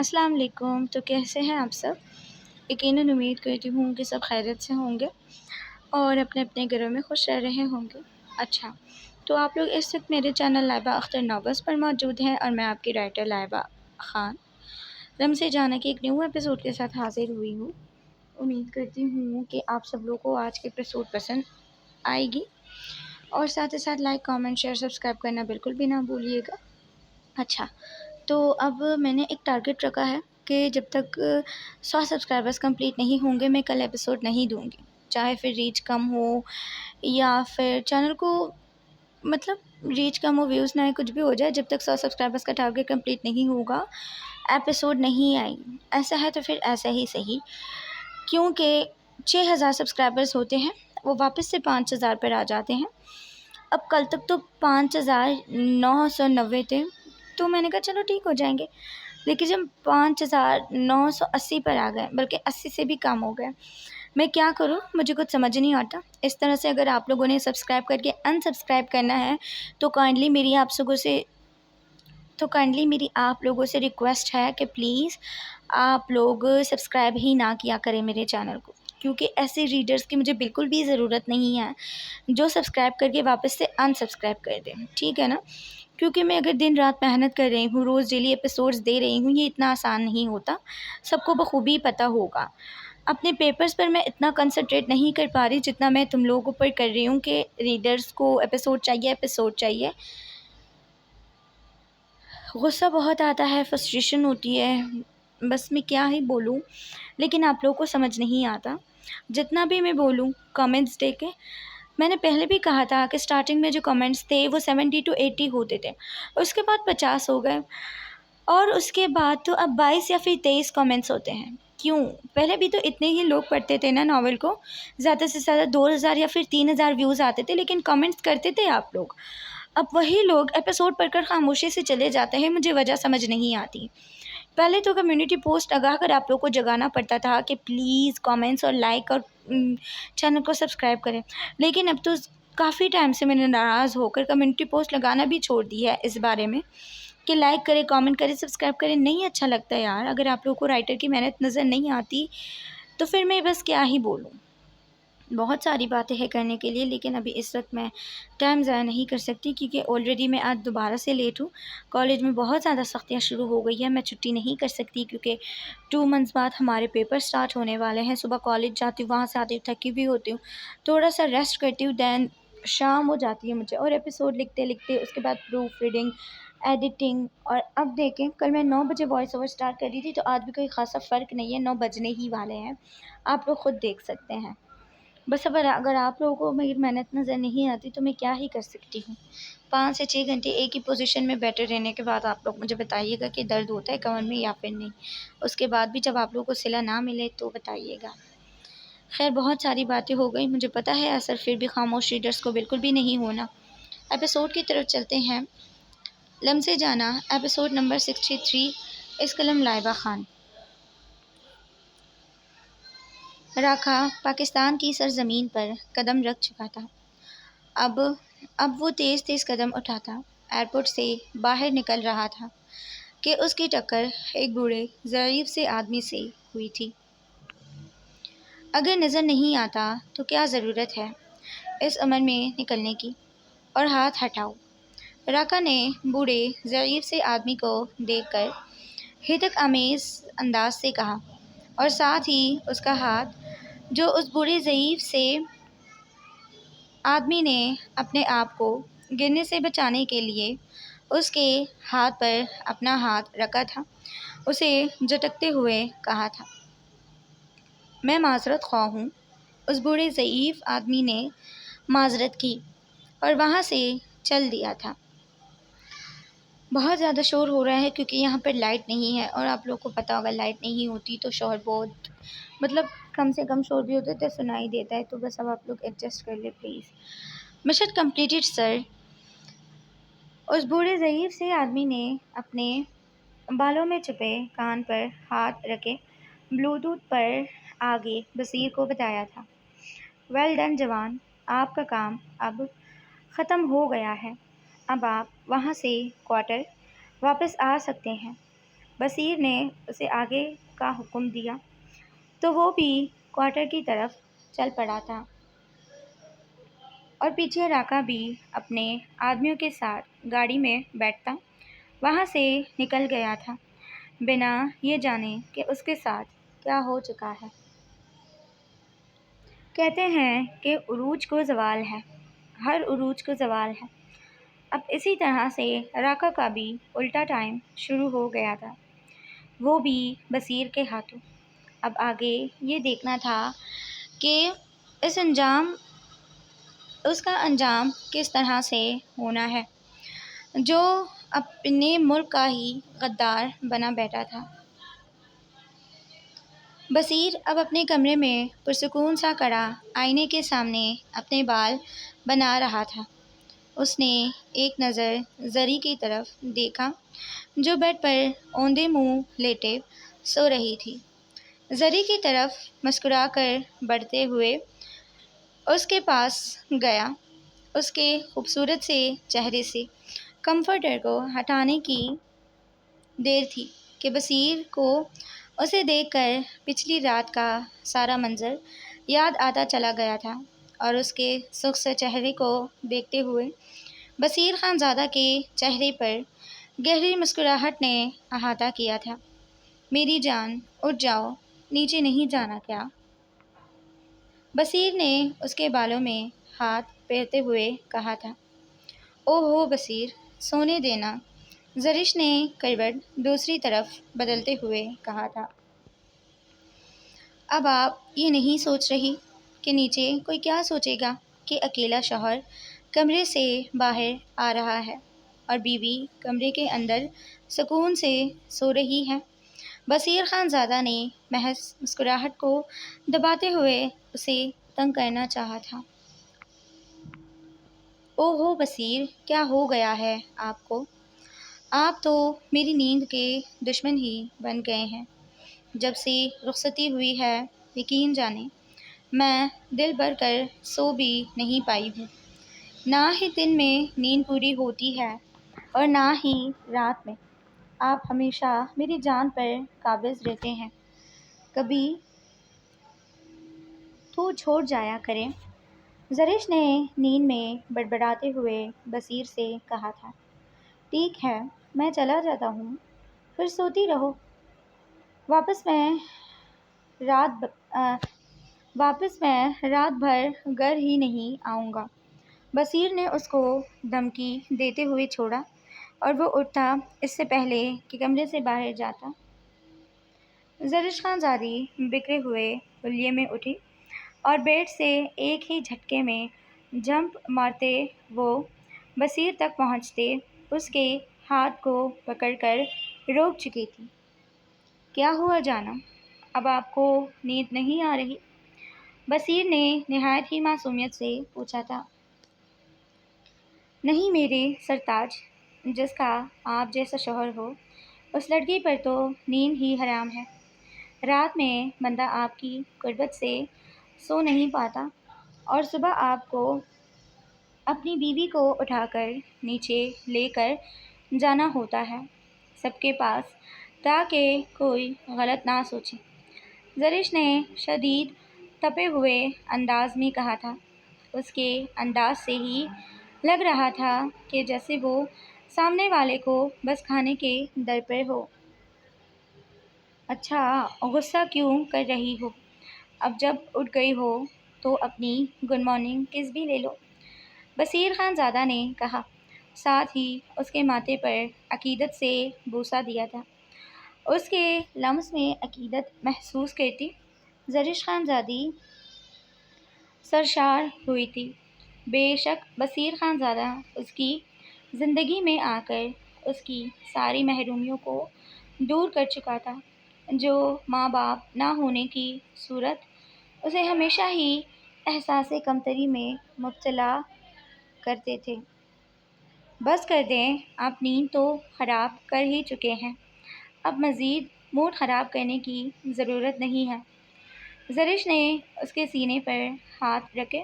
السلام علیکم، تو کیسے ہیں آپ سب؟ یقیناً امید کرتی ہوں کہ سب خیریت سے ہوں گے اور اپنے اپنے گھروں میں خوش رہ رہے ہوں گے۔ اچھا، تو آپ لوگ اس وقت میرے چینل لائبہ اختر نوبز پر موجود ہیں اور میں آپ کی رائٹر لائبہ خان رمز جانا کے ایک نیو ایپیسوڈ کے ساتھ حاضر ہوئی ہوں۔ امید کرتی ہوں کہ آپ سب لوگوں کو آج کے ایپیسوڈ پسند آئے گی اور ساتھ ہی ساتھ لائک، کامنٹ، شیئر، سبسکرائب کرنا بالکل بھی نہ بھولیے گا۔ اچھا، تو اب میں نے ایک ٹارگٹ رکھا ہے کہ جب تک 100 سبسکرائبرز کمپلیٹ نہیں ہوں گے میں کل ایپیسوڈ نہیں دوں گی، چاہے پھر ریچ کم ہو یا پھر چینل کو مطلب ریچ کم ہو، ویوز نہ آئے، کچھ بھی ہو جائے، جب تک 100 سبسکرائبرز کا ٹارگٹ کمپلیٹ نہیں ہوگا ایپیسوڈ نہیں آئے گی۔ ایسا ہے تو پھر ایسا ہی صحیح، کیونکہ 6000 سبسکرائبرز ہوتے ہیں وہ واپس سے 5000 پر آ جاتے ہیں۔ اب کل تک تو 5990 تھے، تو میں نے کہا چلو ٹھیک ہو جائیں گے، لیکن جب 5980 پر آ گئے، بلکہ 80 سے بھی کم ہو گئے، میں کیا کروں؟ مجھے کچھ سمجھ نہیں آتا۔ اس طرح سے اگر آپ لوگوں نے سبسکرائب کر کے انسبسکرائب کرنا ہے تو کائنڈلی میری آپ لوگوں سے ریکویسٹ ہے کہ پلیز آپ لوگ سبسکرائب ہی نہ کیا کریں میرے چینل کو، کیونکہ ایسے ریڈرز کی مجھے بالکل بھی ضرورت نہیں ہے جو سبسکرائب کر کے واپس سے انسبسکرائب کر دیں، ٹھیک ہے نا؟ کیونکہ میں اگر دن رات محنت کر رہی ہوں، روز ڈیلی ایپیسوڈز دے رہی ہوں، یہ اتنا آسان نہیں ہوتا، سب کو بخوبی پتہ ہوگا۔ اپنے پیپرز پر میں اتنا کنسنٹریٹ نہیں کر پا رہی جتنا میں تم لوگوں پر کر رہی ہوں کہ ریڈرز کو ایپیسوڈ چاہیے۔ غصہ بہت آتا ہے، فرسٹریشن ہوتی ہے، بس میں کیا ہی بولوں، لیکن آپ لوگوں کو سمجھ نہیں آتا۔ جتنا بھی میں بولوں کامنٹس دے کے، میں نے پہلے بھی کہا تھا کہ سٹارٹنگ میں جو کامنٹس تھے وہ 70 to 80 ہوتے تھے، اس کے بعد 50 ہو گئے، اور اس کے بعد تو اب 22 یا پھر 23 کامنٹس ہوتے ہیں۔ کیوں؟ پہلے بھی تو اتنے ہی لوگ پڑھتے تھے نا ناول کو، زیادہ سے زیادہ 2000 یا پھر 3000 ویوز آتے تھے، لیکن کامنٹس کرتے تھے آپ لوگ۔ اب وہی لوگ ایپیسوڈ پڑھ کر خاموشی سے چلے جاتے ہیں، مجھے وجہ سمجھ نہیں آتی۔ پہلے تو کمیونٹی پوسٹ لگا کر آپ لوگ کو جگانا پڑتا تھا کہ پلیز کامنٹس اور لائک اور چینل کو سبسکرائب کریں، لیکن اب تو کافی ٹائم سے میں نے ناراض ہو کر کمیونٹی پوسٹ لگانا بھی چھوڑ دی ہے اس بارے میں کہ لائک کرے، کامنٹ کرے، سبسکرائب کرے۔ نہیں اچھا لگتا یار، اگر آپ لوگوں کو رائٹر کی محنت نظر نہیں آتی تو پھر میں بس کیا ہی بولوں۔ بہت ساری باتیں ہیں کرنے کے لیے، لیکن ابھی اس وقت میں ٹائم ضائع نہیں کر سکتی، کیونکہ آلریڈی میں آج دوبارہ سے لیٹ ہوں۔ کالج میں بہت زیادہ سختیاں شروع ہو گئی ہیں، میں چھٹی نہیں کر سکتی کیونکہ 2 منتھس بعد ہمارے پیپر سٹارٹ ہونے والے ہیں۔ صبح کالج جاتی ہوں، وہاں سے آتی ہوں تھکی بھی ہوتی ہوں، تھوڑا سا ریسٹ کرتی ہوں، دین شام ہو جاتی ہے مجھے، اور ایپیسوڈ لکھتے لکھتے اس کے بعد پروف ریڈنگ، ایڈیٹنگ، اور اب دیکھیں کل میں 9 بجے وائس اوور سٹارٹ کر رہی تھی تو آج بھی کوئی خاصا فرق نہیں ہے، 9 بجنے ہی والے ہیں، آپ لوگ خود دیکھ سکتے ہیں۔ بس اگر آپ لوگوں کو میری محنت نظر نہیں آتی تو میں کیا ہی کر سکتی ہوں۔ 5 سے 6 گھنٹے ایک ہی پوزیشن میں بیٹھے رہنے کے بعد آپ لوگ مجھے بتائیے گا کہ درد ہوتا ہے کمر میں یا پھر نہیں، اس کے بعد بھی جب آپ لوگوں کو صلہ نہ ملے تو بتائیے گا۔ خیر، بہت ساری باتیں ہو گئی، مجھے پتہ ہے اثر پھر بھی خاموش ریڈرز کو بالکل بھی نہیں ہونا۔ ایپیسوڈ کی طرف چلتے ہیں۔ لمز جانا، ایپیسوڈ نمبر 63، اس قلم لائبہ خان۔ راکھا پاکستان کی سرزمین پر قدم رکھ چکا تھا۔ اب وہ تیز تیز قدم اٹھاتا ایئرپورٹ سے باہر نکل رہا تھا کہ اس کی ٹکر ایک بوڑھے ضعیف سے آدمی سے ہوئی تھی۔ اگر نظر نہیں آتا تو کیا ضرورت ہے اس عمر میں نکلنے کی؟ اور ہاتھ ہٹاؤ، راکھا نے بوڑھے ضعیف سے آدمی کو دیکھ کر ہدک آمیز انداز سے کہا، اور ساتھ ہی اس کا ہاتھ جو اس بوڑھے ضعیف سے آدمی نے اپنے آپ کو گرنے سے بچانے کے لیے اس کے ہاتھ پر اپنا ہاتھ رکھا تھا، اسے جھٹکتے ہوئے کہا تھا، میں معذرت خواہ ہوں۔ اس بوڑھے ضعیف آدمی نے معذرت کی اور وہاں سے چل دیا تھا۔ بہت زیادہ شور ہو رہا ہے کیونکہ یہاں پر لائٹ نہیں ہے، اور آپ لوگ کو پتہ ہوگا لائٹ نہیں ہوتی تو شور بہت کم سے کم شور بھی ہوتا ہے تو سنائی دیتا ہے، تو بس اب آپ لوگ ایڈجسٹ کر لیں پلیز۔ مشن کمپلیٹڈ سر۔ اس بوڑھے ضعیف سے آدمی نے اپنے بالوں میں چھپے کان پر ہاتھ رکھے بلوٹوتھ پر آگے بصیر کو بتایا تھا، ویل ڈن جوان، آپ کا کام اب ختم ہو گیا ہے، اب آپ وہاں سے کوارٹر واپس آ سکتے ہیں۔ بصیر نے اسے آگے کا حکم دیا تو وہ بھی کوارٹر کی طرف چل پڑا تھا اور پیچھے راکا بھی اپنے آدمیوں کے ساتھ گاڑی میں بیٹھتا وہاں سے نکل گیا تھا بنا یہ جانے کہ اس کے ساتھ کیا ہو چکا ہے۔ کہتے ہیں کہ عروج کو زوال ہے، ہر عروج کو زوال ہے۔ اب اسی طرح سے راکا کا بھی الٹا ٹائم شروع ہو گیا تھا، وہ بھی بصیر کے ہاتھوں۔ اب آگے یہ دیکھنا تھا کہ اس کا انجام کس طرح سے ہونا ہے، جو اپنے ملک کا ہی غدار بنا بیٹھا تھا۔ بصیر اب اپنے کمرے میں پرسکون سا کڑا آئینے کے سامنے اپنے بال بنا رہا تھا۔ اس نے ایک نظر زری کی طرف دیکھا جو بیڈ پر اوندے منہ لیٹے سو رہی تھی۔ زری کی طرف مسکرا کر بڑھتے ہوئے اس کے پاس گیا۔ اس کے خوبصورت سے چہرے سے کمفرٹر کو ہٹانے کی دیر تھی کہ بصیر کو اسے دیکھ کر پچھلی رات کا سارا منظر یاد آتا چلا گیا تھا اور اس کے سرخ چہرے کو دیکھتے ہوئے بصیر خان زادہ کے چہرے پر گہری مسکراہٹ نے احاطہ کیا تھا۔ میری جان اٹھ جاؤ، نیچے نہیں جانا کیا؟ بصیر نے اس کے بالوں میں ہاتھ پھیرتے ہوئے کہا تھا۔ او ہو بصیر، سونے دینا، زرش نے کروٹ دوسری طرف بدلتے ہوئے کہا تھا۔ اب آپ یہ نہیں سوچ رہی کہ نیچے کوئی کیا سوچے گا کہ اکیلا شوہر کمرے سے باہر آ رہا ہے اور بیوی کمرے کے اندر سکون سے سو رہی ہے؟ بصیر خان زادہ نے محض مسکراہٹ کو دباتے ہوئے اسے تنگ کرنا چاہا تھا۔ او ہو بصیر، کیا ہو گیا ہے آپ کو؟ آپ تو میری نیند کے دشمن ہی بن گئے ہیں۔ جب سے رخصتی ہوئی ہے، یقین جانیں میں دل بھر کر سو بھی نہیں پائی ہوں۔ نہ ہی دن میں نیند پوری ہوتی ہے اور نہ ہی رات میں۔ آپ ہمیشہ میری جان پر قابض رہتے ہیں، کبھی تو چھوڑ جایا کریں۔ زرش نے نیند میں بڑبڑاتے ہوئے بصیر سے کہا تھا۔ ٹھیک ہے، میں چلا جاتا ہوں، پھر سوتی رہو۔ واپس میں رات بھر گھر ہی نہیں آؤں گا۔ بصیر نے اس کو دھمکی دیتے ہوئے چھوڑا اور وہ اٹھتا اس سے پہلے کہ کمرے سے باہر جاتا۔ زرش خان زادی بکھرے ہوئے حلیے میں اٹھی اور بیڈ سے ایک ہی جھٹکے میں جمپ مارتے وہ بصیر تک پہنچتے اس کے ہاتھ کو پکڑ کر روک چکی تھی۔ کیا ہوا جانم، اب آپ کو نیند نہیں آ رہی؟ بصیر نے نہایت ہی معصومیت سے پوچھا تھا۔ نہیں میرے سرتاج، جس کا آپ جیسا شوہر ہو اس لڑکی پر تو نیند ہی حرام ہے۔ رات میں بندہ آپ کی قربت سے سو نہیں پاتا اور صبح آپ کو اپنی بیوی کو اٹھا کر نیچے لے کر جانا ہوتا ہے سب کے پاس، تاکہ کوئی غلط نہ سوچے۔ زرش نے شدید تپے ہوئے انداز میں کہا تھا۔ اس کے انداز سے ہی لگ رہا تھا کہ جیسے وہ سامنے والے کو بس کھانے کے در پہ ہو۔ اچھا، غصہ کیوں کر رہی ہو؟ اب جب اٹھ گئی ہو تو اپنی گڈ مارننگ کس بھی لے لو، بصیر خان زادہ نے کہا، ساتھ ہی اس کے ماتھے پر عقیدت سے بوسہ دیا تھا۔ اس کے لمس میں عقیدت محسوس کرتی زرش خان زادی سرشار ہوئی تھی۔ بے شک بصیر خان زادہ اس کی زندگی میں آ کر اس کی ساری محرومیوں کو دور کر چکا تھا، جو ماں باپ نہ ہونے کی صورت اسے ہمیشہ ہی احساس کمتری میں مبتلا کرتے تھے۔ بس کر دیں، آپ نیند تو خراب کر ہی چکے ہیں، اب مزید موڈ خراب کرنے کی ضرورت نہیں ہے۔ زرش نے اس کے سینے پر ہاتھ رکھے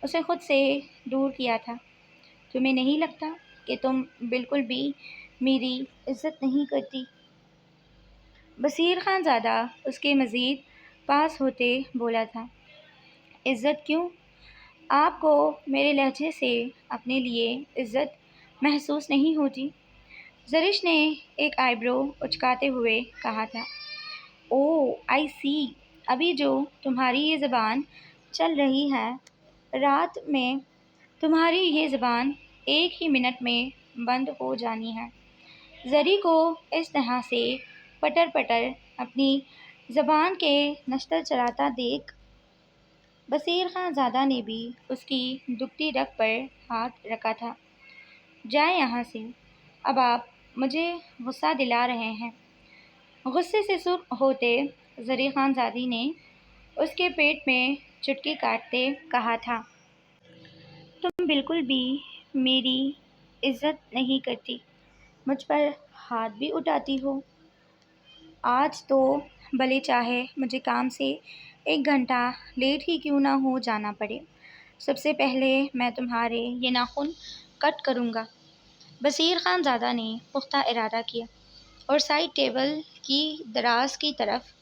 اسے خود سے دور کیا تھا۔ تمہیں نہیں لگتا کہ تم بالکل بھی میری عزت نہیں کرتی؟ بصیر خان زادہ اس کے مزید پاس ہوتے بولا تھا، عزت کیوں؟ آپ کو میرے لہجے سے اپنے لیے عزت محسوس نہیں ہوتی؟ زرش نے ایک آئی برو اچکاتے ہوئے کہا تھا۔ او آئی سی، ابھی جو تمہاری یہ زبان چل رہی ہے، رات میں تمہاری یہ زبان ایک ہی منٹ میں بند ہو جانی ہے۔ زری کو اس طرح سے پٹر پٹر اپنی زبان کے نشتر چلاتا دیکھ بصیر خان زادہ نے بھی اس کی دکھتی رگ پر ہاتھ رکھا تھا۔ جائیں یہاں سے، اب آپ مجھے غصہ دلا رہے ہیں۔ غصے سے سرخ ہوتے زری خان زادی نے اس کے پیٹ میں چٹکی کاٹتے کہا تھا، تم بالکل بھی میری عزت نہیں کرتی، مجھ پر ہاتھ بھی اٹھاتی ہو۔ آج تو بھلے چاہے مجھے کام سے 1 گھنٹہ لیٹ ہی کیوں نہ ہو جانا پڑے، سب سے پہلے میں تمہارے یہ ناخن کٹ کروں گا۔ بصیر خان زادہ نے پختہ ارادہ کیا اور سائڈ ٹیبل کی دراز کی طرف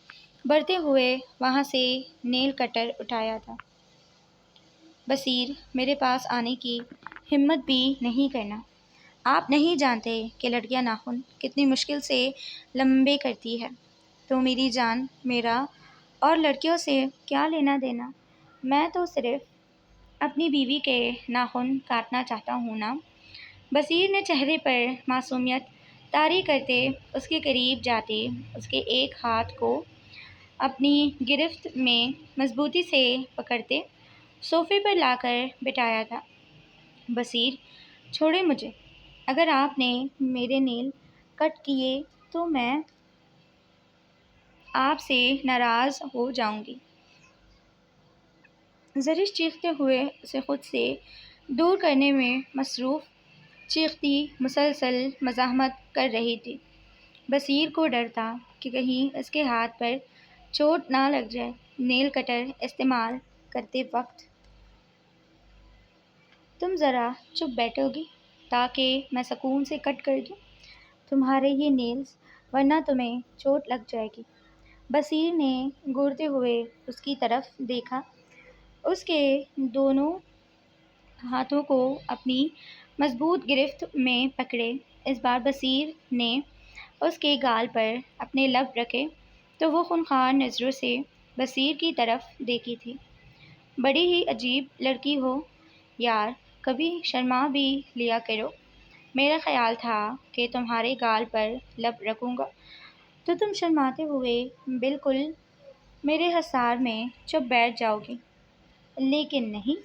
بڑھتے ہوئے وہاں سے نیل کٹر اٹھایا تھا۔ بصیر، میرے پاس آنے کی ہمت بھی نہیں کرنا۔ آپ نہیں جانتے کہ لڑکیاں ناخن کتنی مشکل سے لمبے کرتی ہے۔ تو میری جان، میرا اور لڑکیوں سے کیا لینا دینا؟ میں تو صرف اپنی بیوی کے ناخن کاٹنا چاہتا ہوں نا۔ بصیر نے چہرے پر معصومیت طاری کرتے اس کے قریب جاتے اس کے ایک ہاتھ کو اپنی گرفت میں مضبوطی سے پکڑتے صوفے پر لا کر بٹھایا تھا۔ بصیر، چھوڑیں مجھے، اگر آپ نے میرے نیل کٹ کیے تو میں آپ سے ناراض ہو جاؤں گی۔ زرش چیختے ہوئے اسے خود سے دور کرنے میں مصروف چیختی مسلسل مزاحمت کر رہی تھی۔ بصیر کو ڈر تھا کہ کہیں اس کے ہاتھ پر چوٹ نہ لگ جائے۔ نیل کٹر استعمال کرتے وقت تم ذرا چپ بیٹھو گی تاکہ میں سکون سے کٹ کر دوں تمہارے یہ نیلز، ورنہ تمہیں چوٹ لگ جائے گی۔ بصیر نے گھورتے ہوئے اس کی طرف دیکھا، اس کے دونوں ہاتھوں کو اپنی مضبوط گرفت میں پکڑے۔ اس بار بصیر نے اس کے گال پر اپنے لب رکھے تو وہ خونخوار نظروں سے بصیر کی طرف دیکھی تھی۔ بڑی ہی عجیب لڑکی ہو یار، کبھی شرما بھی لیا کرو۔ میرا خیال تھا کہ تمہارے گال پر لب رکھوں گا تو تم شرماتے ہوئے بالکل میرے حصار میں چپ بیٹھ جاؤ گی، لیکن نہیں،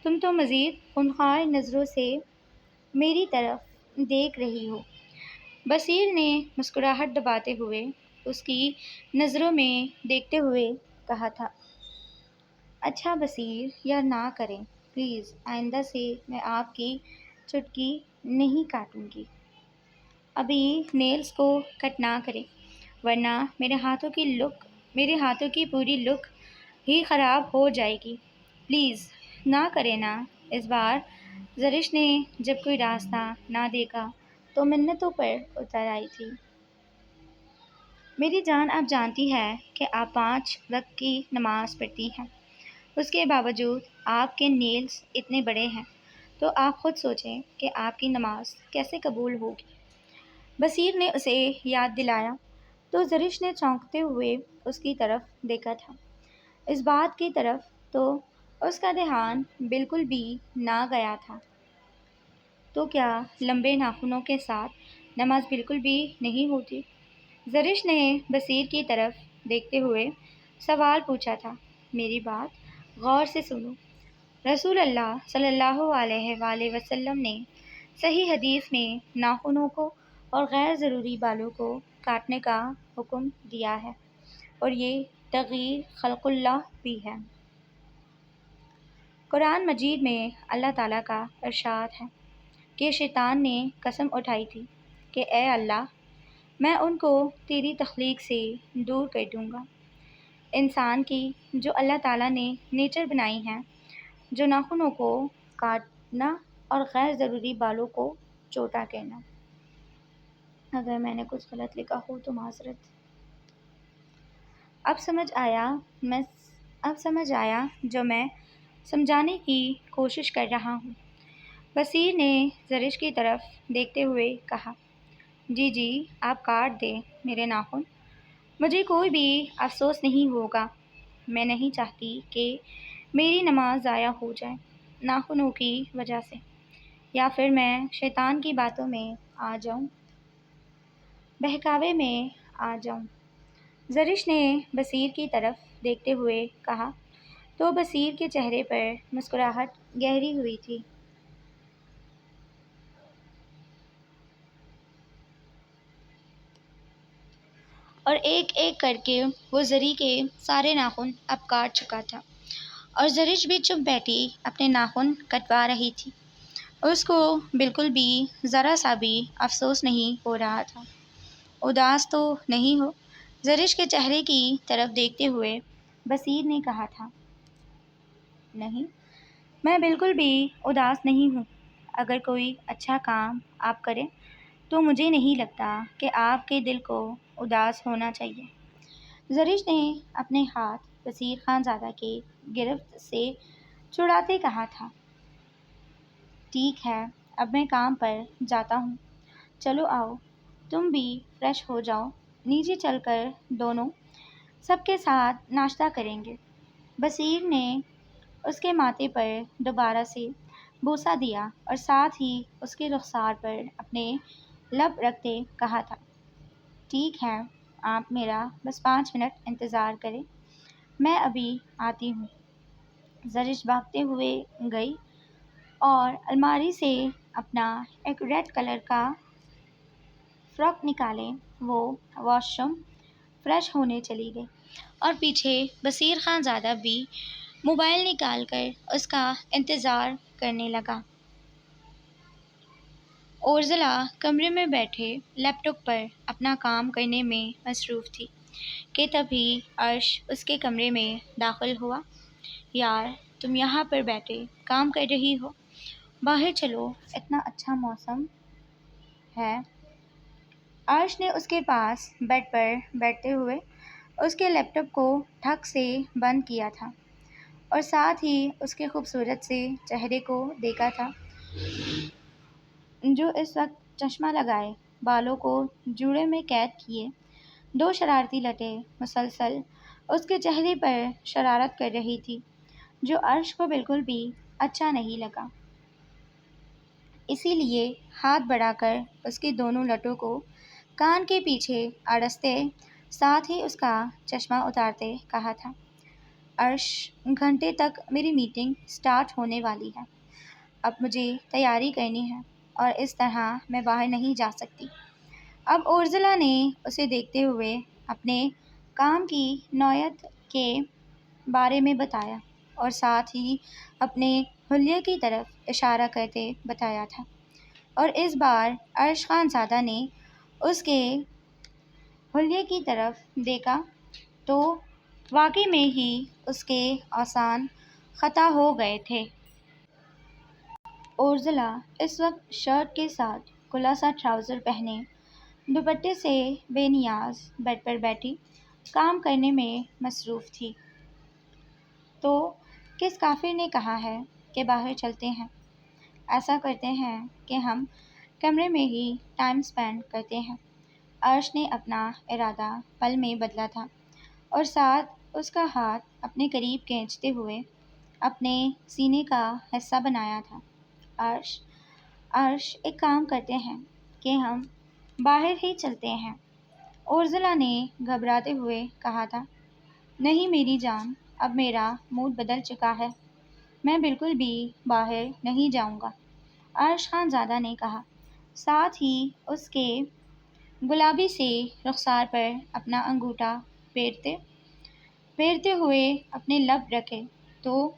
تم تو مزید خونخوار نظروں سے میری طرف دیکھ رہی ہو۔ بصیر نے مسکراہٹ دباتے ہوئے اس کی نظروں میں دیکھتے ہوئے کہا تھا، اچھا بصیر، یار نہ کریں پلیز، آئندہ سے میں آپ کی چٹکی نہیں کاٹوں گی۔ ابھی نیلز کو کٹ نہ کریں ورنہ میرے ہاتھوں کی پوری لک ہی خراب ہو جائے گی۔ پلیز نہ کریں نا۔ اس بار زرش نے جب کوئی راستہ نہ دیکھا تو منتوں پر اتر آئی تھی۔ میری جان، آپ جانتی ہے کہ آپ 5 وقت کی نماز پڑھتی ہیں، اس کے باوجود آپ کے نیلز اتنے بڑے ہیں، تو آپ خود سوچیں کہ آپ کی نماز کیسے قبول ہوگی۔ بصیر نے اسے یاد دلایا تو زرش نے چونکتے ہوئے اس کی طرف دیکھا تھا۔ اس بات کی طرف تو اس کا دھیان بالکل بھی نہ گیا تھا۔ تو کیا لمبے ناخنوں کے ساتھ نماز بالکل بھی نہیں ہوتی؟ زرش نے بصیر کی طرف دیکھتے ہوئے سوال پوچھا تھا۔ میری بات غور سے سنو، رسول اللہ صلی اللہ علیہ وآلہ وسلم نے صحیح حدیث میں ناخنوں کو اور غیر ضروری بالوں کو کاٹنے کا حکم دیا ہے، اور یہ تغییر خلق اللہ بھی ہے۔ قرآن مجید میں اللہ تعالیٰ کا ارشاد ہے کہ شیطان نے قسم اٹھائی تھی کہ اے اللہ، میں ان کو تیری تخلیق سے دور کر دوں گا۔ انسان کی جو اللہ تعالیٰ نے نیچر بنائی ہیں، جو ناخنوں کو کاٹنا اور غیر ضروری بالوں کو چھوٹا کرنا۔ اگر میں نے کچھ غلط لکھا ہو تو معذرت۔ اب سمجھ آیا میں اب سمجھ آیا جو میں سمجھانے کی کوشش کر رہا ہوں۔ بصیر نے زرش کی طرف دیکھتے ہوئے کہا، جی جی آپ کاٹ دیں میرے ناخن، مجھے کوئی بھی افسوس نہیں ہوگا۔ میں نہیں چاہتی کہ میری نماز ضائع ہو جائے ناخنوں کی وجہ سے، یا پھر میں شیطان کی باتوں میں آ جاؤں، بہکاوے میں آ جاؤں۔ زرش نے بصیر کی طرف دیکھتے ہوئے کہا تو بصیر کے چہرے پر مسکراہٹ گہری ہوئی تھی۔ اور ایک ایک کر کے وہ زری کے سارے ناخن اب کاٹ چکا تھا، اور زرش بھی چپ بیٹھی اپنے ناخن کٹوا رہی تھی۔ اس کو بالکل بھی ذرا سا بھی افسوس نہیں ہو رہا تھا۔ اداس تو نہیں ہو؟ زرش کے چہرے کی طرف دیکھتے ہوئے بصیر نے کہا تھا۔ نہیں، میں بالکل بھی اداس نہیں ہوں۔ اگر کوئی اچھا کام آپ کریں تو مجھے نہیں لگتا کہ آپ کے دل کو اداس ہونا چاہیے۔ زرش نے اپنے ہاتھ بصیر خان زادہ کے گرفت سے چھڑاتے کہا تھا، ٹھیک ہے اب میں کام پر جاتا ہوں، چلو آؤ تم بھی فریش ہو جاؤ، نیچے چل کر دونوں سب کے ساتھ ناشتہ کریں گے۔ بصیر نے اس کے ماتھے پر دوبارہ سے بوسہ دیا اور ساتھ ہی اس کے رخسار پر اپنے لب رکھتے کہا تھا، ٹھیک ہے آپ میرا بس 5 منٹ انتظار کریں، میں ابھی آتی ہوں۔ زرش بھاگتے ہوئے گئی اور الماری سے اپنا ایک ریڈ کلر کا فراک نکالے وہ واش روم فریش ہونے چلی گئی، اور پیچھے بصیر خان زادہ بھی موبائل نکال کر اس کا انتظار کرنے لگا۔ اورزلا کمرے میں بیٹھے لیپ ٹاپ پر اپنا کام کرنے میں مصروف تھی کہ تبھی عرش اس کے کمرے میں داخل ہوا۔ یار تم یہاں پر بیٹھے کام کر رہی ہو؟ باہر چلو، اتنا اچھا موسم ہے۔ عرش نے اس کے پاس بیڈ پر بیٹھتے ہوئے اس کے لیپ ٹاپ کو ٹھک سے بند کیا تھا، اور ساتھ ہی اس کے خوبصورت سے چہرے کو دیکھا تھا، جو اس وقت چشمہ لگائے، بالوں کو جوڑے میں قید کیے، 2 شرارتی لٹیں مسلسل اس کے چہرے پر شرارت کر رہی تھی، جو عرش کو بالکل بھی اچھا نہیں لگا۔ اسی لیے ہاتھ بڑھا کر اس کی دونوں لٹوں کو کان کے پیچھے اڑستے، ساتھ ہی اس کا چشمہ اتارتے کہا تھا، عرش گھنٹے تک میری میٹنگ سٹارٹ ہونے والی ہے، اب مجھے تیاری کرنی ہے اور اس طرح میں باہر نہیں جا سکتی۔ اب اورزلا نے اسے دیکھتے ہوئے اپنے کام کی نوعیت کے بارے میں بتایا، اور ساتھ ہی اپنے حلیے کی طرف اشارہ کرتے بتایا تھا، اور اس بار عرش خان زادہ نے اس کے حلیے کی طرف دیکھا تو واقعی میں ہی اس کے آسان خطا ہو گئے تھے۔ اورزلا اس وقت شرٹ کے ساتھ کھلا سا ٹراؤزر پہنے دوپٹے سے بے نیاز بیڈ پر بیٹھی کام کرنے میں مصروف تھی۔ تو کس کافر نے کہا ہے کہ باہر چلتے ہیں؟ ایسا کرتے ہیں کہ ہم کمرے میں ہی ٹائم سپینڈ کرتے ہیں۔ عرش نے اپنا ارادہ پل میں بدلا تھا، اور ساتھ اس کا ہاتھ اپنے قریب کھینچتے ہوئے اپنے سینے کا حصہ بنایا تھا۔ عرش ایک کام کرتے ہیں کہ ہم باہر ہی چلتے ہیں، اورزلا نے گھبراتے ہوئے کہا تھا، نہیں میری جان، اب میرا موڈ بدل چکا ہے، میں بالکل بھی باہر نہیں جاؤں گا، عرش خان زادہ نے کہا، ساتھ ہی اس کے گلابی سے رخسار پر اپنا انگوٹھا پھیرتے ہوئے اپنے لب رکھے تو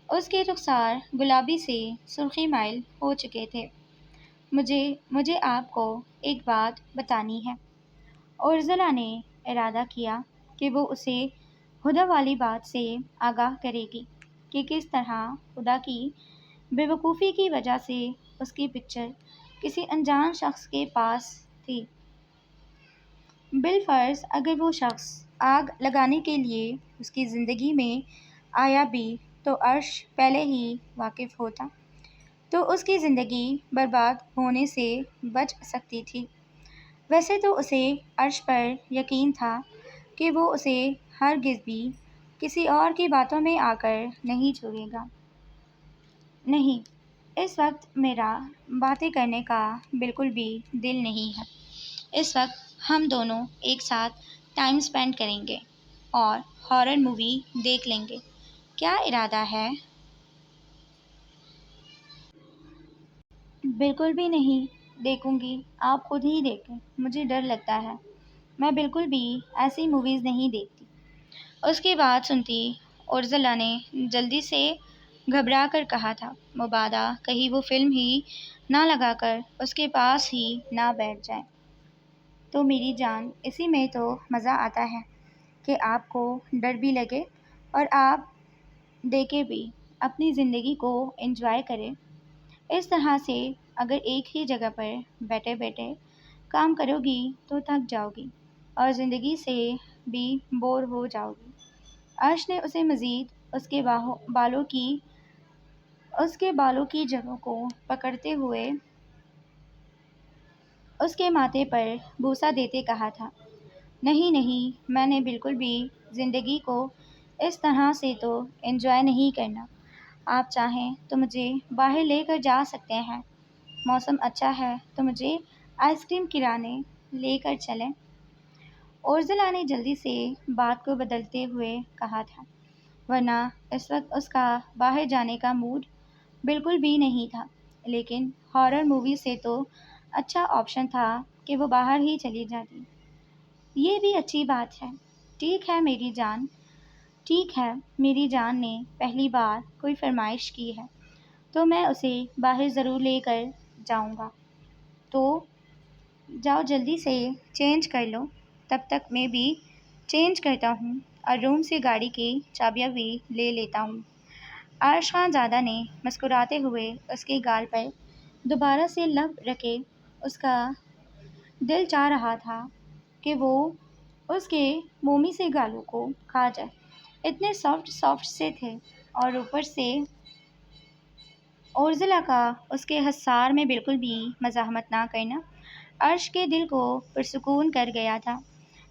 اس کے رخسار گلابی سے سرخی مائل ہو چکے تھے۔ مجھے آپ کو ایک بات بتانی ہے۔ اورزلا نے ارادہ کیا کہ وہ اسے ہدیٰ والی بات سے آگاہ کرے گی کہ کس طرح خدا کی بے وقوفی کی وجہ سے اس کی پکچر کسی انجان شخص کے پاس تھی، بالفرض اگر وہ شخص آگ لگانے کے لیے اس کی زندگی میں آیا بھی تو عرش پہلے ہی واقف ہوتا تو اس کی زندگی برباد ہونے سے بچ سکتی تھی۔ ویسے تو اسے عرش پر یقین تھا کہ وہ اسے ہرگز بھی کسی اور کی باتوں میں آ کر نہیں چھوڑے گا۔ نہیں، اس وقت میرا باتیں کرنے کا بالکل بھی دل نہیں ہے۔ اس وقت ہم دونوں ایک ساتھ ٹائم سپینڈ کریں گے اور ہارر مووی دیکھ لیں گے۔ کیا ارادہ ہے؟ بالکل بھی نہیں دیکھوں گی، آپ خود ہی دیکھیں، مجھے ڈر لگتا ہے۔ میں بالکل بھی ایسی موویز نہیں دیکھتی۔ اس کی بات سنتی ارزلہ نے جلدی سے گھبرا کر کہا تھا، مبادا کہیں وہ فلم ہی نہ لگا کر اس کے پاس ہی نہ بیٹھ جائے۔ تو میری جان، اسی میں تو مزہ آتا ہے کہ آپ کو ڈر بھی لگے اور آپ دیکھے بھی، اپنی زندگی کو انجوائے کریں۔ اس طرح سے اگر ایک ہی جگہ پر بیٹھے بیٹھے کام کرو گی تو تھک جاؤ گی اور زندگی سے بھی بور ہو جاؤ گی۔ عرش نے اسے مزید اس کے بالوں کی جڑوں کو پکڑتے ہوئے اس کے ماتھے پر بوسہ دیتے کہا تھا، نہیں نہیں، میں نے بالکل بھی زندگی کو اس طرح سے تو انجوائے نہیں کرنا۔ آپ چاہیں تو مجھے باہر لے کر جا سکتے ہیں، موسم اچھا ہے تو مجھے آئس کریم کھلانے لے کر چلیں۔ اورزلا نے جلدی سے بات کو بدلتے ہوئے کہا تھا، ورنہ اس وقت اس کا باہر جانے کا موڈ بالکل بھی نہیں تھا، لیکن ہارر مووی سے تو اچھا آپشن تھا کہ وہ باہر ہی چلی جاتی۔ یہ بھی اچھی بات ہے۔ ٹھیک ہے میری جان، ٹھیک ہے میری جان نے پہلی بار کوئی فرمائش کی ہے تو میں اسے باہر ضرور لے کر جاؤں گا۔ تو جاؤ جلدی سے چینج کر لو، تب تک میں بھی چینج کرتا ہوں اور روم سے گاڑی کی چابیاں بھی لے لیتا ہوں۔ عرش خان زادہ نے مسکراتے ہوئے اس کے گال پر دوبارہ سے لب رکھے۔ اس کا دل چاہ رہا تھا کہ وہ اس کے مومی سے گالوں کو کھا جائے، اتنے سافٹ سافٹ سے تھے، اور اوپر سے اورزلا کا اس کے حصار میں بالکل بھی مزاحمت نہ کرنا عرش کے دل کو پرسکون کر گیا تھا۔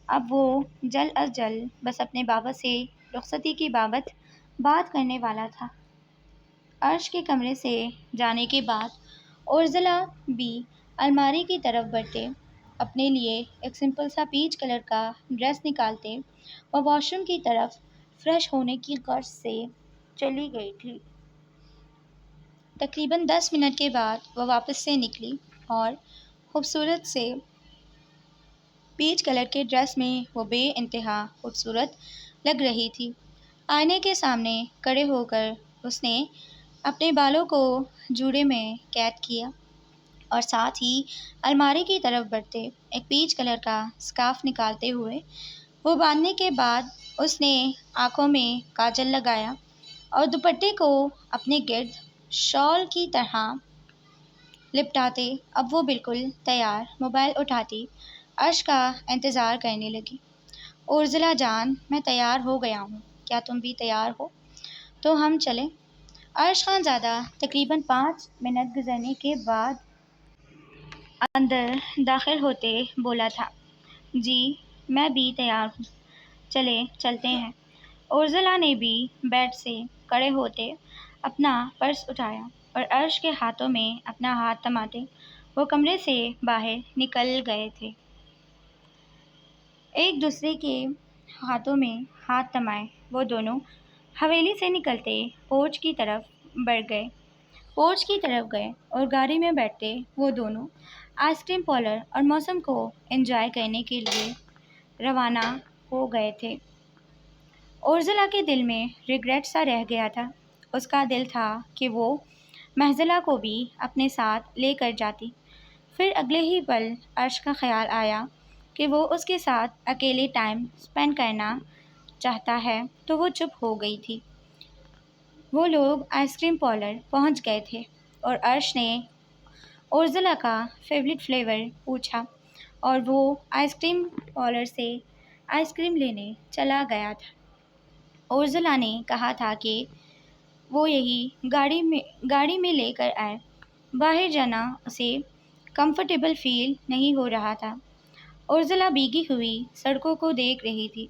اب وہ جلد از جلد بس اپنے بابا سے رخصتی کی بابت بات کرنے والا تھا۔ عرش کے کمرے سے جانے کے بعد اورزلا بھی الماری کی طرف بڑھتے اپنے لیے ایک سمپل سا پیچ کلر کا ڈریس نکالتے وہ واش روم کی طرف فریش ہونے کی غرض سے چلی گئی تھی۔ تقریباً 10 منٹ کے بعد وہ واپس سے نکلی اور خوبصورت سے پیچ کلر کے ڈریس میں وہ بے انتہا خوبصورت لگ رہی تھی۔ آئینے کے سامنے کھڑے ہو کر اس نے اپنے بالوں کو جوڑے میں قید کیا اور ساتھ ہی الماری کی طرف بڑھتے ایک پیچ کلر کا سکارف نکالتے ہوئے وہ باندھنے کے بعد اس نے آنکھوں میں کاجل لگایا اور دوپٹے کو اپنے گرد شال کی طرح لپٹاتے اب وہ بالکل تیار موبائل اٹھاتی عرش کا انتظار کرنے لگی۔ اورزلا جان، میں تیار ہو گیا ہوں، کیا تم بھی تیار ہو؟ تو ہم چلیں۔ عرش خان زادہ تقریباً 5 منٹ گزرنے کے بعد اندر داخل ہوتے بولا تھا، جی میں بھی تیار ہوں، چلتے ہیں۔ اورزلا نے بھی بیڈ سے کھڑے ہوتے اپنا پرس اٹھایا اور عرش کے ہاتھوں میں اپنا ہاتھ تھماتے وہ کمرے سے باہر نکل گئے تھے۔ ایک دوسرے کے ہاتھوں میں ہاتھ تھمائے وہ دونوں حویلی سے نکلتے پورچ کی طرف گئے اور گاڑی میں بیٹھتے وہ دونوں آئس کریم پارلر اور موسم کو انجوائے کرنے کے لیے روانہ ہو گئے تھے۔ اورزلا کے دل میں ریگریٹ سا رہ گیا تھا۔ اس کا دل تھا کہ وہ محضلہ کو بھی اپنے ساتھ لے کر جاتی، پھر اگلے ہی پل عرش کا خیال آیا کہ وہ اس کے ساتھ اکیلے ٹائم سپینڈ کرنا چاہتا ہے تو وہ چپ ہو گئی تھی۔ وہ لوگ آئس کریم پارلر پہنچ گئے تھے اور عرش نے اورزلا کا فیوریٹ فلیور پوچھا اور وہ آئس کریم پارلر سے آئس کریم لینے چلا گیا تھا۔ اورزلا نے کہا تھا کہ وہ یہی گاڑی میں لے کر آئے۔ باہر جانا اسے کمفرٹیبل فیل نہیں ہو رہا تھا۔ اورزلا بھیگی ہوئی سڑکوں کو دیکھ رہی تھی۔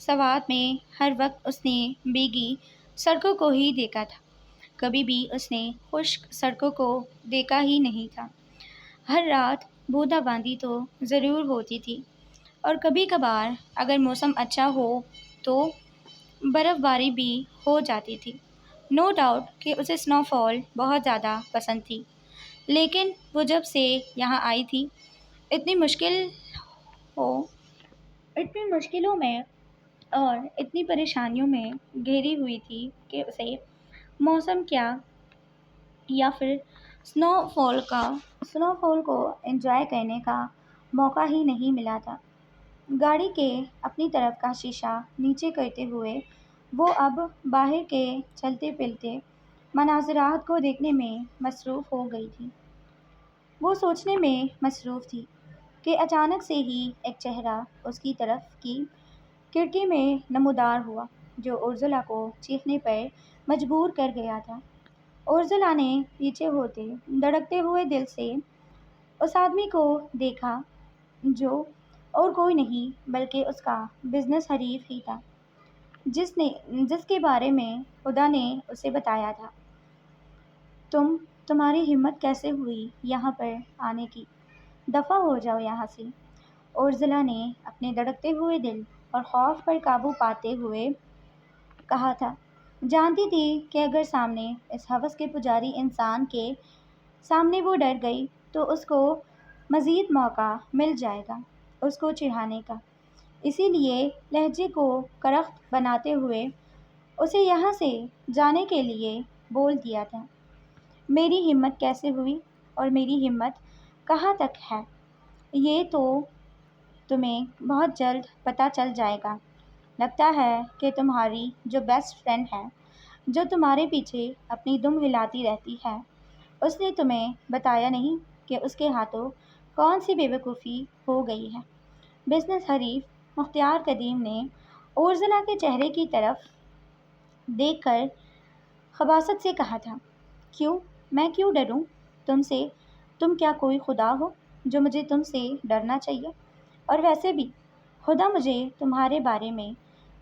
سوات میں ہر وقت اس نے بھیگی سڑکوں کو ہی دیکھا تھا، کبھی بھی اس نے خشک سڑکوں کو دیکھا ہی نہیں تھا۔ ہر رات بوندا باندی تو ضرور ہوتی تھی، اور کبھی کبھار اگر موسم اچھا ہو تو برف باری بھی ہو جاتی تھی۔ نو ڈاؤٹ کہ اسے سنو فال بہت زیادہ پسند تھی، لیکن وہ جب سے یہاں آئی تھی اتنی ہو اتنی مشکلوں میں اور اتنی پریشانیوں میں گھیری ہوئی تھی کہ اسے موسم کیا یا پھر سنو فال کو انجوائے کرنے کا موقع ہی نہیں ملا تھا۔ گاڑی کے اپنی طرف کا شیشہ نیچے کرتے ہوئے وہ اب باہر کے چلتے پھرتے مناظرات کو دیکھنے میں مصروف ہو گئی تھی۔ وہ سوچنے میں مصروف تھی کہ اچانک سے ہی ایک چہرہ اس کی طرف کی کھڑکی میں نمودار ہوا جو اورزلا کو چیخنے پر مجبور کر گیا تھا۔ اورزلا نے پیچھے ہوتے دھڑکتے ہوئے دل سے اس آدمی کو دیکھا جو اور کوئی نہیں بلکہ اس کا بزنس حریف ہی تھا، جس کے بارے میں خدا نے اسے بتایا تھا۔ تمہاری ہمت کیسے ہوئی یہاں پر آنے کی؟ دفع ہو جاؤ یہاں سے، اورزلا نے اپنے دھڑکتے ہوئے دل اور خوف پر قابو پاتے ہوئے کہا تھا۔ جانتی تھی کہ اگر سامنے اس ہوس کے پجاری انسان کے سامنے وہ ڈر گئی تو اس کو مزید موقع مل جائے گا اس کو چڑھانے کا، اسی لیے لہجے کو کرخت بناتے ہوئے اسے یہاں سے جانے کے لیے بول دیا تھا۔ میری ہمت کیسے ہوئی اور میری ہمت کہاں تک ہے یہ تو تمہیں بہت جلد پتہ چل جائے گا۔ لگتا ہے کہ تمہاری جو بیسٹ فرینڈ ہے جو تمہارے پیچھے اپنی دم ہلاتی رہتی ہے، اس نے تمہیں بتایا نہیں کہ اس کے ہاتھوں کون سی بے وقوفی ہو گئی ہے۔ بزنس حریف مختار قدیم نے اورزلا کے چہرے کی طرف دیکھ کر خباثت سے کہا تھا۔ میں کیوں ڈروں تم سے؟ تم کیا کوئی خدا ہو جو مجھے تم سے ڈرنا چاہیے؟ اور ویسے بھی خدا مجھے تمہارے بارے میں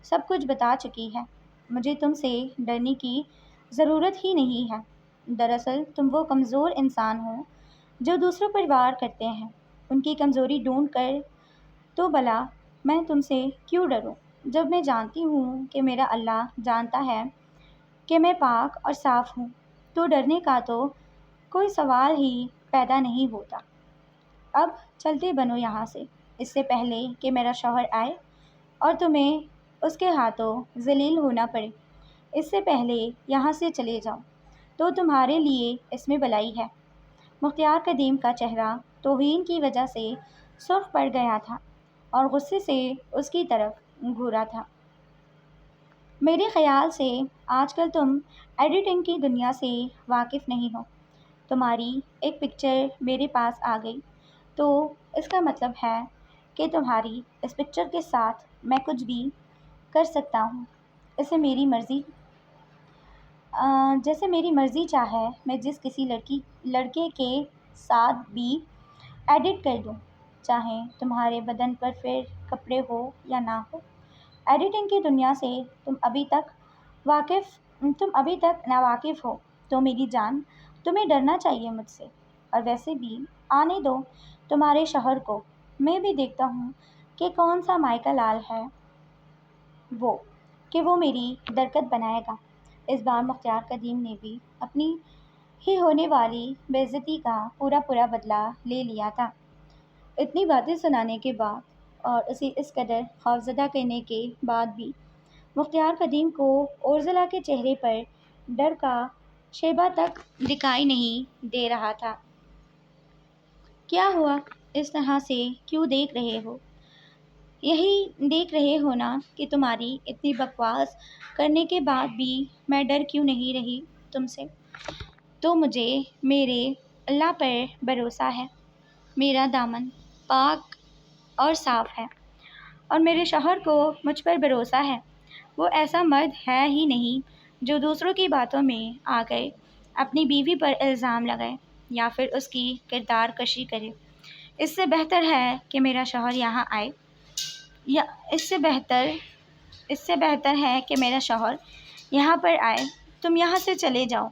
سب کچھ بتا چکی ہے، مجھے تم سے ڈرنے کی ضرورت ہی نہیں ہے۔ دراصل تم وہ کمزور انسان ہو جو دوسروں پر وار کرتے ہیں، ان کی کمزوری ڈھونڈ کر۔ تو بھلا میں تم سے کیوں ڈروں جب میں جانتی ہوں کہ میرا اللہ جانتا ہے کہ میں پاک اور صاف ہوں؟ تو ڈرنے کا تو کوئی سوال ہی پیدا نہیں ہوتا۔ اب چلتے بنو یہاں سے، اس سے پہلے کہ میرا شوہر آئے اور تمہیں اس کے ہاتھوں ذلیل ہونا پڑے، اس سے پہلے یہاں سے چلے جاؤ تو تمہارے لیے اس میں بلائی ہے۔ مختار قدیم کا چہرہ توہین کی وجہ سے سرخ پڑ گیا تھا اور غصے سے اس کی طرف گھورا تھا۔ میرے خیال سے آج کل تم ایڈیٹنگ کی دنیا سے واقف نہیں ہو۔ تمہاری ایک پکچر میرے پاس آ گئی تو اس کا مطلب ہے کہ تمہاری اس پکچر کے ساتھ میں کچھ بھی کر سکتا ہوں، اسے میری مرضی جیسے میری مرضی چاہے میں جس کسی لڑکے کے ساتھ بھی ایڈٹ کر دوں، چاہے تمہارے بدن پر پھر کپڑے ہو یا نہ ہو۔ ایڈیٹنگ کی دنیا سے تم ابھی تک ناواقف ہو تو میری جان تمہیں ڈرنا چاہیے مجھ سے۔ اور ویسے بھی آنے دو تمہارے شوہر کو، میں بھی دیکھتا ہوں کہ کون سا مائیکا لال ہے وہ میری درکت بنائے گا۔ اس بار مختار قدیم نے بھی اپنی ہی ہونے والی بے عزتی کا پورا بدلہ لے لیا تھا۔ اتنی باتیں سنانے کے بعد اور اسے اس قدر خوفزدہ کرنے کے بعد بھی مختار قدیم کو اورزلا کے چہرے پر ڈر کا شیبہ تک دکھائی نہیں دے رہا تھا۔ کیا ہوا؟ اس طرح سے کیوں دیکھ رہے ہو؟ یہی دیکھ رہے ہو نا کہ تمہاری اتنی بکواس کرنے کے بعد بھی میں ڈر کیوں نہیں رہی تم سے؟ تو مجھے میرے اللہ پر بھروسہ ہے، میرا دامن پاک اور صاف ہے، اور میرے شوہر کو مجھ پر بھروسہ ہے۔ وہ ایسا مرد ہے ہی نہیں جو دوسروں کی باتوں میں آ گئے اپنی بیوی پر الزام لگائے یا پھر اس کی کردار کشی کرے۔ اس سے بہتر ہے کہ میرا شوہر یہاں آئے یا اس سے بہتر ہے کہ میرا شوہر یہاں پر آئے۔ تم یہاں سے چلے جاؤ،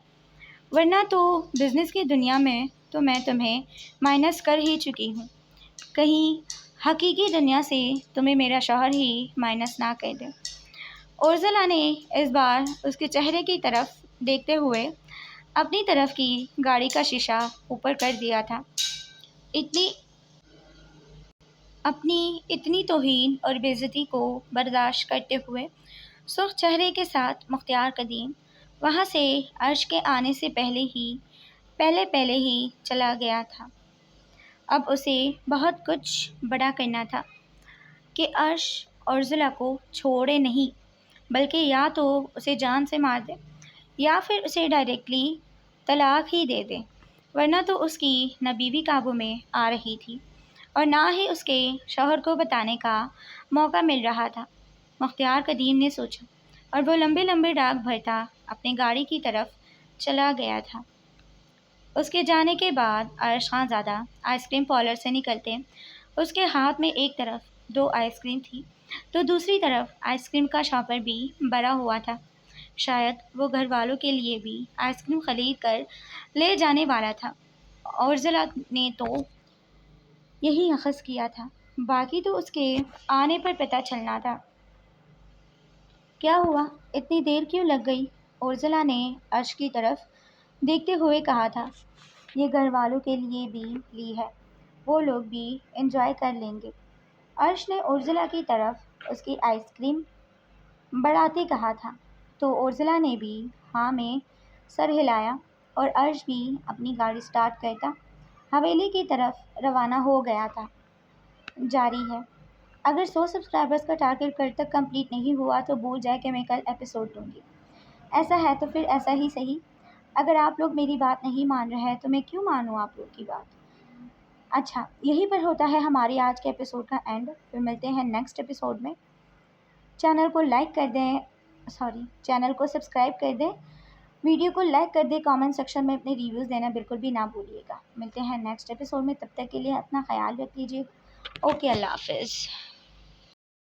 ورنہ تو بزنس کی دنیا میں تو میں تمہیں مائنس کر ہی چکی ہوں، کہیں حقیقی دنیا سے تمہیں میرا شوہر ہی مائنس نہ کر دے۔ اورزلا نے اس بار اس کے چہرے کی طرف دیکھتے ہوئے اپنی طرف کی گاڑی کا شیشہ اوپر کر دیا تھا۔ اپنی اتنی توہین اور بے عزتی کو برداشت کرتے ہوئے سرخ چہرے کے ساتھ مختار قدیم وہاں سے عرش کے آنے سے پہلے ہی چلا گیا تھا۔ اب اسے بہت کچھ بڑا کرنا تھا کہ عرش اورزلا کو چھوڑے نہیں، بلکہ یا تو اسے جان سے مار دے یا پھر اسے ڈائریکٹلی طلاق ہی دے دے، ورنہ تو اس کی نہ بیوی قابو میں آ رہی تھی اور نہ ہی اس کے شوہر کو بتانے کا موقع مل رہا تھا۔ مختار قدیم نے سوچا اور وہ لمبے لمبے ڈاک بھرتا اپنی گاڑی کی طرف چلا گیا تھا۔ اس کے جانے کے بعد عرش خان زادہ آئس کریم پارلر سے نکلتے اس کے ہاتھ میں ایک طرف 2 آئس کریم تھی تو دوسری طرف آئس کریم کا شاپر بھی بھرا ہوا تھا۔ شاید وہ گھر والوں کے لیے بھی آئس کریم خرید کر لے جانے والا تھا۔ اورزلا نے تو یہی اخذ کیا تھا، باقی تو اس کے آنے پر پتہ چلنا تھا۔ کیا ہوا؟ اتنی دیر کیوں لگ گئی؟ اورزلا نے عرش کی طرف دیکھتے ہوئے کہا تھا۔ یہ گھر والوں کے لیے بھی لی ہے، وہ لوگ بھی انجوائے کر لیں گے۔ عرش نے اورزلا کی طرف اس کی آئس کریم بڑھاتے کہا تھا تو اورزلا نے بھی ہاں میں سر ہلایا اور عرش بھی اپنی گاڑی سٹارٹ کرتا حویلی کی طرف روانہ ہو گیا تھا۔ جاری ہے۔ اگر 100 سبسکرائبرز کا ٹارگٹ کل تک کمپلیٹ نہیں ہوا تو بھول جائے کہ میں کل ایپیسوڈ دوں گی۔ ایسا ہے تو پھر ایسا ہی صحیح۔ اگر آپ لوگ میری بات نہیں مان رہے ہیں تو میں کیوں مانوں آپ لوگ کی بات؟ اچھا، یہیں پر ہوتا ہے ہماری آج کے ایپیسوڈ کا اینڈ۔ پھر ملتے ہیں نیکسٹ ایپیسوڈ میں۔ چینل کو سبسکرائب کر دیں، ویڈیو کو لائک کر دیں، کامنٹ سیکشن میں اپنے ریویوز دینا بالکل بھی نہ بھولیے گا۔ ملتے ہیں نیکسٹ ایپیسوڈ میں، تب تک کے لیے اپنا خیال رکھ لیجیے۔ اوکے، اللہ حافظ۔